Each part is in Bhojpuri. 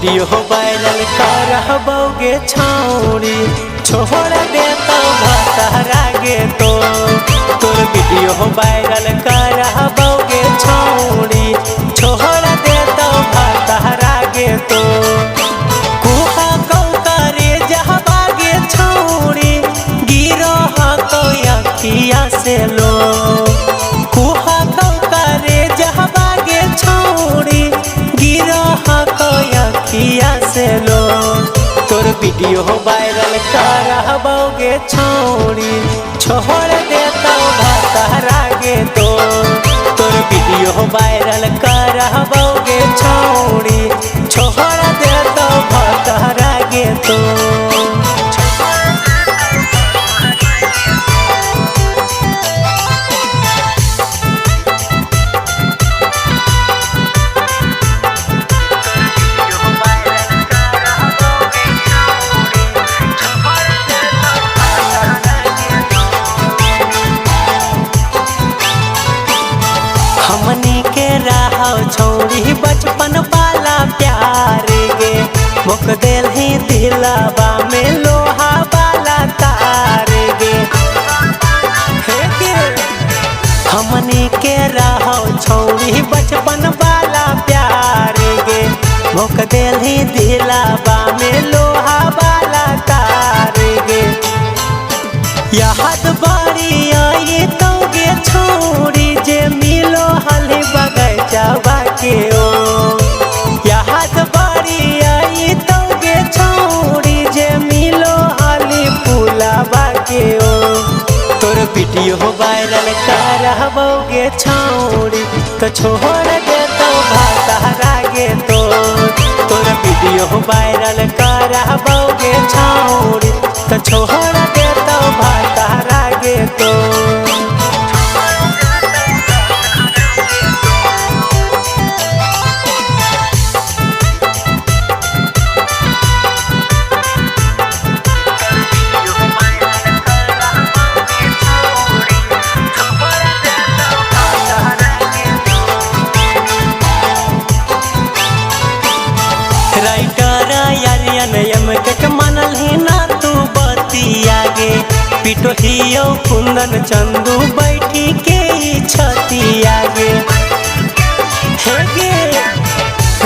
वीडियो वायरल करबोगे छौरी छोड़ देता भतहरा गे तो तोर वीडियो वायरल करबोगे छौरी छोड़ देता भतहरा गे तो कुहा करे जहबागे छौरी गिरो तो अखिया से लो कुहा करे जहबागे छौरी गिरो तो अखिया से लो तोर वीडियो वायरल करबोगे छौरी छोड़ देता भतहरा गे तो तोर वीडियो वायरल करबोगे छौरी छोड़ देता भतहरा गे तो हमनी के रहा छौरी बचपन वाला प्यार गे मुक दिल ही दिलावा में लोहा वाला तार गे हमनी के रहा छौरी बचपन वाला प्यार गे मुक दिल ही दिलावा में लोहा वाला तार गे याद बारी आई तो गे छौरी जे मिलो हली बगैचा के ओ याद बारी आई तो गे छौरी जे मिलो हली पुलावा के ओ तोर वीडियो वायरल करबोगे छौरी तो छोड़ देता भतहरा गे तो तोर वीडियो वायरल करबोगे छौरी तो छोड़ देता भतहरा गे तो राइटर यारियन यम के मनल ही ना तू बतिया गे पिटो हियो कुंदन चंदू बैठी के छतिया गे हे गे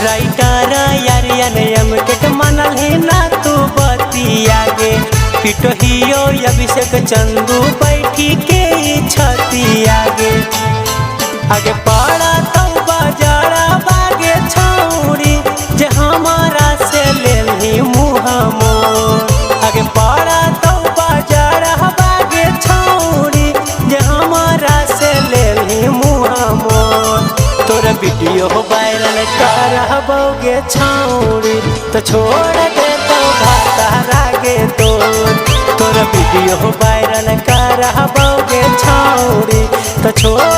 राइटर यारियन यम के मनल ही ना तू बतिया गे पिटो हियो अभिषेक चंदू बैठी के छतिया गे आगे पड़ा तो बाजारा बागे छौरी जे हमारा से ले ली मुँह मोर आगे पड़ा तो बाजार बागे छौरी जे हमारा से ले ली मुँह मोर तोर वीडियो वायरल करबोगे छौरी तो छोड़ देता भतहरा गे तो तोर वीडियो वायरल करबोगे छौरी तो छोड़